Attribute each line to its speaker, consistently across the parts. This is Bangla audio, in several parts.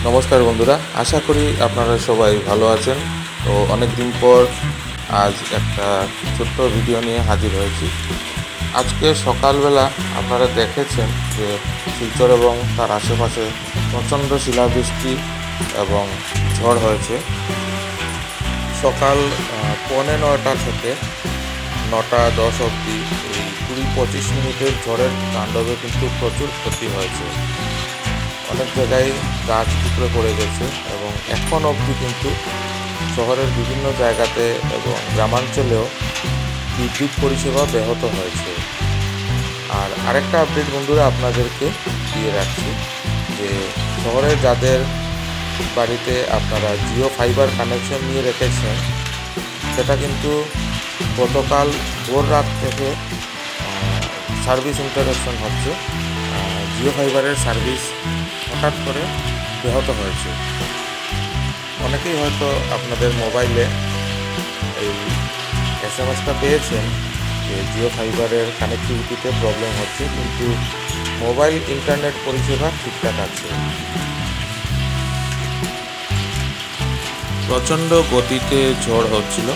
Speaker 1: নমস্কার বন্ধুরা, আশা করি আপনারা সবাই ভালো আছেন। তো অনেক দিন পর আজ একটা ছোট্ট ভিডিও নিয়ে হাজির হয়েছি। আজকে সকালবেলা আপনারা দেখেছেন যে শিলচর এবং তার আশেপাশে প্রচণ্ড শিলাবৃষ্টি এবং ঝড় হয়েছে। সকাল 9:45 থেকে 9:10 অবধি এই 20-25 মিনিটের ঝড়ের তাণ্ডবে কিন্তু প্রচুর ক্ষতি হয়েছে। অনেক জায়গায় গাছ উপড়ে পড়ে গেছে এবং এখন অবধি কিন্তু শহরের বিভিন্ন জায়গাতে এবং গ্রামাঞ্চলেও বিদ্যুৎ পরিষেবা ব্যাহত হয়েছে। আর আরেকটা আপডেট বন্ধুরা আপনাদেরকে দিয়ে রাখছি যে শহরে যাদের বাড়িতে আপনারা জিও ফাইবার কানেকশন নিয়ে রেখেছেন, সেটা কিন্তু গতকাল ভোর রাত থেকে সার্ভিস ইন্টারাপশন হচ্ছে। জিও ফাইবারের সার্ভিস হঠাৎ করে ব্যাহত হয়েছে। অনেকেই হয়তো আপনাদের মোবাইলে এই এসএমএসটা পেয়েছেন যে জিও ফাইবারের কানেক্টিভিটিতে প্রবলেম হচ্ছে, কিন্তু মোবাইল ইন্টারনেট পরিষেবা ঠিকঠাক আছে। প্রচণ্ড গতিতে ঝড় হচ্ছিল,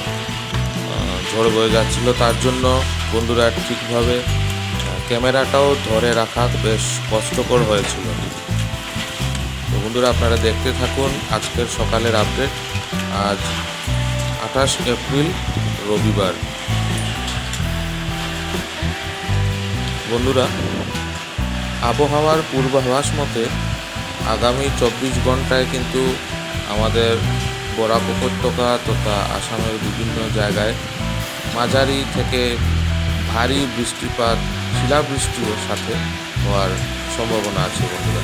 Speaker 1: ঝড় বয়ে যাচ্ছিল, তার জন্য বন্ধুরা ঠিকভাবে ক্যামেরাটাও ধরে রাখা বেশ কষ্টকর হয়েছিল। তো বন্ধুরা আপনারা দেখতে থাকুন আজকের সকালের আপডেট। আজ 28 এপ্রিল রবিবার। বন্ধুরা, আবহাওয়ার পূর্বাভাস মতে আগামী 24 ঘন্টায় কিন্তু আমাদের বরাক উপত্যকা তথা আসামের বিভিন্ন জায়গায় মাঝারি থেকে ভারী বৃষ্টিপাত, শিলাবৃষ্টির সাথে হওয়ার সম্ভাবনা আছে বন্ধুরা।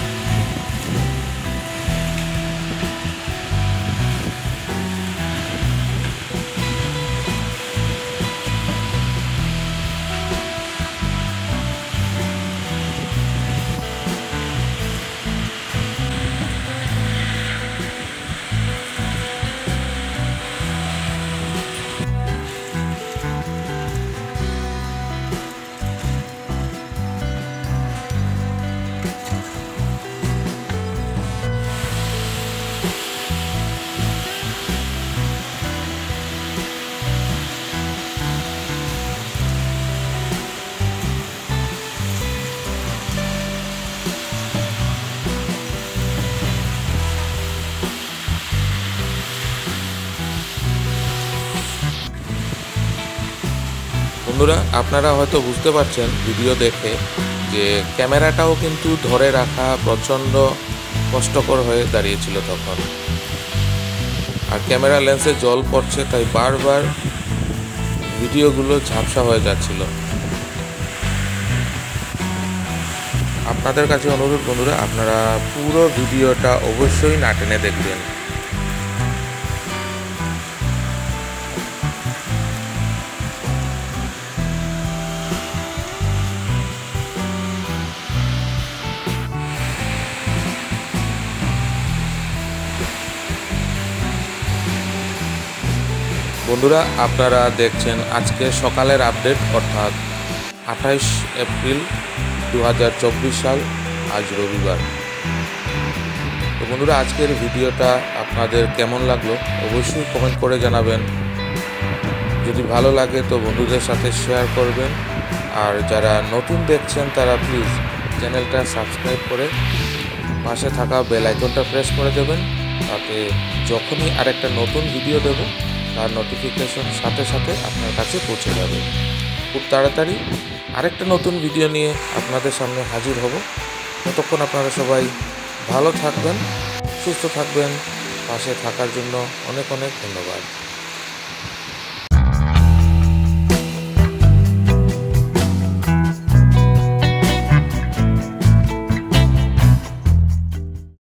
Speaker 1: বন্ধুরা, আপনারা হয়তো বুঝতে পারছেন ভিডিও দেখে যে ক্যামেরাটাও কিন্তু ধরে রাখা প্রচণ্ড কষ্টকর হয়ে দাঁড়িয়েছিল তখন। আর ক্যামেরা লেন্সে জল পড়ছে, তাই বারবার ভিডিওগুলো ঝাপসা হয়ে যাচ্ছিল। আপনাদের কাছে অনুরোধ বন্ধুরা, আপনারা পুরো ভিডিওটা অবশ্যই না টেনে দেখবেন। বন্ধুরা, আপনারা দেখছেন আজকে সকালের আপডেট, অর্থাৎ 28 এপ্রিল 2024 সাল, আজ রবিবার। তো বন্ধুরা, আজকের ভিডিওটা আপনাদের কেমন লাগলো অবশ্যই কমেন্ট করে জানাবেন। যদি ভালো লাগে তো বন্ধুদের সাথে শেয়ার করবেন। আর যারা নতুন দেখছেন তারা প্লিজ চ্যানেলটা সাবস্ক্রাইব করে পাশে থাকা বেল আইকনটা প্রেস করে দেবেন, তাতে যখনই আরেকটা নতুন ভিডিও দেব তার নোটিফিকেশন সাথে সাথে আপনার কাছে পৌঁছে যাবে। খুব তাড়াতাড়ি আরেকটা নতুন ভিডিও নিয়ে আপনাদের সামনে হাজির হব। ততক্ষণ আপনারা সবাই ভালো থাকবেন, সুস্থ থাকবেন। পাশে থাকার জন্য অনেক অনেক ধন্যবাদ।